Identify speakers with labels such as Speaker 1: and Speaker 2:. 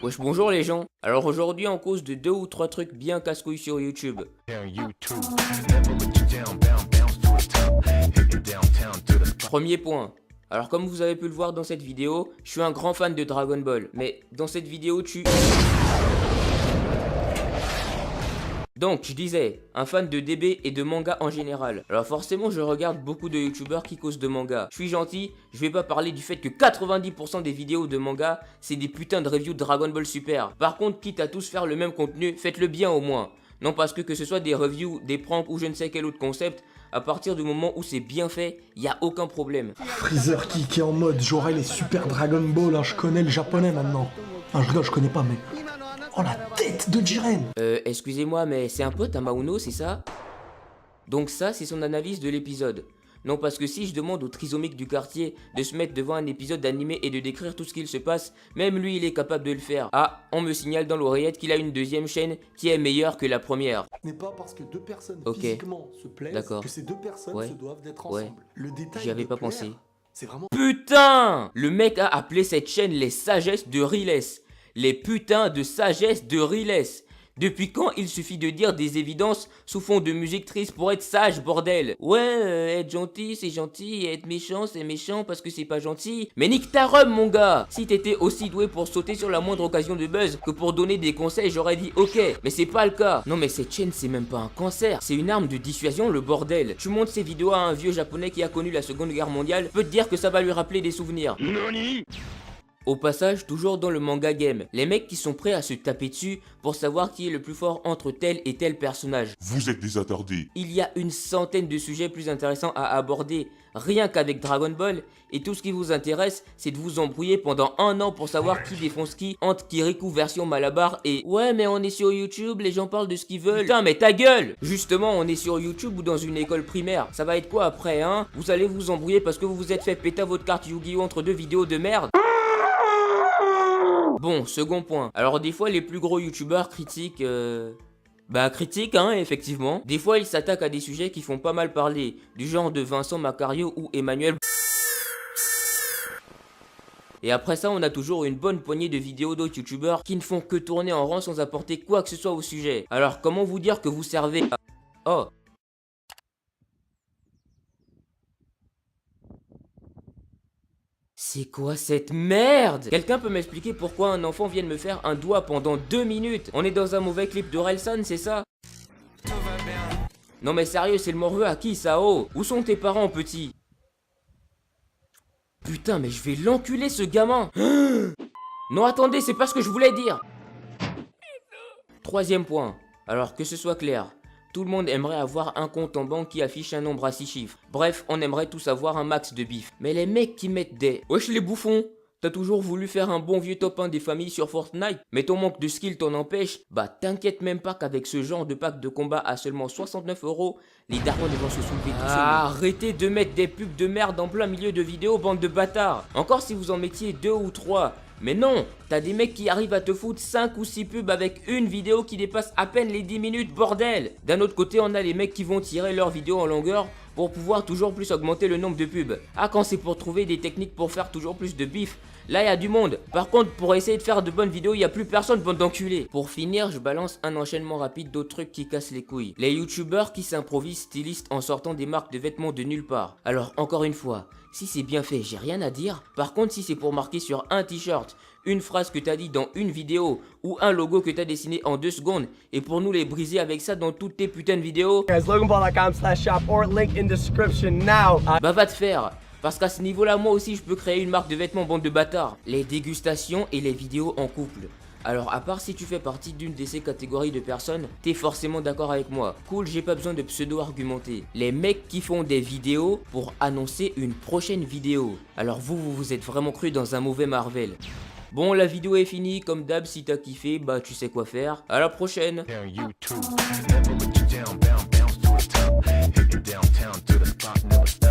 Speaker 1: Wesh bonjour les gens. Alors aujourd'hui on cause de 2 ou 3 trucs bien casse-couilles sur YouTube. Premier point. Alors comme vous avez pu le voir dans cette vidéo, je suis un grand fan de Dragon Ball. Mais dans cette vidéo Donc, je disais, un fan de DB et de manga en général. Alors forcément, je regarde beaucoup de youtubeurs qui causent de manga. Je suis gentil, je vais pas parler du fait que 90% des vidéos de manga, c'est des putains de reviews de Dragon Ball Super. Par contre, quitte à tous faire le même contenu, faites-le bien au moins. Non parce que ce soit des reviews, des pranks ou je ne sais quel autre concept, à partir du moment où c'est bien fait, y a aucun problème.
Speaker 2: Freezer qui est en mode, j'aurai les super Dragon Ball, hein, je connais le japonais maintenant. Enfin, je rigole, je connais pas, mais... Oh la tête de Jiren!
Speaker 1: Excusez-moi, mais c'est un pote à Mauno, c'est ça? Donc ça, c'est son analyse de l'épisode. Non, parce que si je demande au trisomique du quartier de se mettre devant un épisode d'animé et de décrire tout ce qu'il se passe, même lui, il est capable de le faire. Ah, on me signale dans l'oreillette qu'il a une deuxième chaîne qui est meilleure que la première.
Speaker 2: Ce n'est pas parce que deux personnes physiquement se plaisent que ces deux personnes se doivent d'être ensemble. Le détail
Speaker 1: j'y avais pas pensé.
Speaker 2: C'est vraiment...
Speaker 1: Putain! Le mec a appelé cette chaîne les sagesses de Riles. Les putains de sagesse de Riles. Depuis quand il suffit de dire des évidences sous fond de musique triste pour être sage, bordel? Ouais, être gentil, c'est gentil, et être méchant, c'est méchant parce que c'est pas gentil. Mais nique ta rhum, mon gars! Si t'étais aussi doué pour sauter sur la moindre occasion de buzz que pour donner des conseils, j'aurais dit ok, mais c'est pas le cas. Non mais cette chaîne, c'est même pas un cancer, c'est une arme de dissuasion, le bordel. Tu montres ces vidéos à un vieux japonais qui a connu la Seconde Guerre mondiale, peut te dire que ça va lui rappeler des souvenirs. Nani? Au passage, toujours dans le manga game, les mecs qui sont prêts à se taper dessus pour savoir qui est le plus fort entre tel et tel personnage.
Speaker 3: Vous êtes des attardés.
Speaker 1: Il y a une centaine de sujets plus intéressants à aborder, rien qu'avec Dragon Ball, et tout ce qui vous intéresse, c'est de vous embrouiller pendant 1 an pour savoir qui défonce qui entre Kirikou version Malabar et ouais mais on est sur YouTube, les gens parlent de ce qu'ils veulent. Putain mais ta gueule! Justement, on est sur YouTube ou dans une école primaire, ça va être quoi après hein? Vous allez vous embrouiller parce que vous vous êtes fait péter votre carte Yu-Gi-Oh entre 2 vidéos de merde? Bon, second point. Alors des fois les plus gros youtubeurs critiquent critiquent hein, effectivement. Des fois ils s'attaquent à des sujets qui font pas mal parler, du genre de Vincent Macario ou Emmanuel. Et après ça on a toujours une bonne poignée de vidéos d'autres youtubeurs qui ne font que tourner en rond sans apporter quoi que ce soit au sujet. Alors comment vous dire que vous servez à... Oh. C'est quoi cette merde? Quelqu'un peut m'expliquer pourquoi un enfant vient de me faire un doigt pendant 2 minutes? On est dans un mauvais clip d'Orelsan, c'est ça? Non mais sérieux, c'est le morveux à qui ça? Oh, où sont tes parents, petit? Putain, mais je vais l'enculer ce gamin. Non attendez, c'est pas ce que je voulais dire. Troisième point, alors que ce soit clair. Tout le monde aimerait avoir un compte en banque qui affiche un nombre à 6 chiffres. Bref, on aimerait tous avoir un max de bif. Mais les mecs qui mettent des... Wesh les bouffons, t'as toujours voulu faire un bon vieux top 1 des familles sur Fortnite, mais ton manque de skill t'en empêche? Bah t'inquiète même pas qu'avec ce genre de pack de combat à seulement 69 €, les darons vont se soulever tout seuls. Arrêtez de mettre des pubs de merde en plein milieu de vidéos, bande de bâtards. Encore si vous en mettiez 2 ou 3. Mais non, t'as des mecs qui arrivent à te foutre 5 ou 6 pubs avec une vidéo qui dépasse à peine les 10 minutes, bordel. D'un autre côté, on a les mecs qui vont tirer leurs vidéos en longueur pour pouvoir toujours plus augmenter le nombre de pubs. Ah, quand c'est pour trouver des techniques pour faire toujours plus de bif, là il y a du monde. Par contre, pour essayer de faire de bonnes vidéos, il y a plus personne, bande d'enculés. Pour finir, je balance un enchaînement rapide d'autres trucs qui cassent les couilles. Les youtubeurs qui s'improvisent stylistes en sortant des marques de vêtements de nulle part. Alors, encore une fois, si c'est bien fait, j'ai rien à dire. Par contre, si c'est pour marquer sur un t-shirt une phrase que t'as dit dans une vidéo ou un logo que t'as dessiné en 2 secondes et pour nous les briser avec ça dans toutes tes putains de vidéos, bah va te faire. Parce qu'à ce niveau-là, moi aussi je peux créer une marque de vêtements, bande de bâtards. Les dégustations et les vidéos en couple. Alors à part si tu fais partie d'une de ces catégories de personnes, t'es forcément d'accord avec moi. Cool, j'ai pas besoin de pseudo-argumenter. Les mecs qui font des vidéos pour annoncer une prochaine vidéo. Alors vous êtes vraiment cru dans un mauvais Marvel. Bon, la vidéo est finie, comme d'hab, si t'as kiffé, bah tu sais quoi faire. À la prochaine.
Speaker 3: YouTube. Never let you down, bounce to the top. Hit it downtown to the spot, never stop.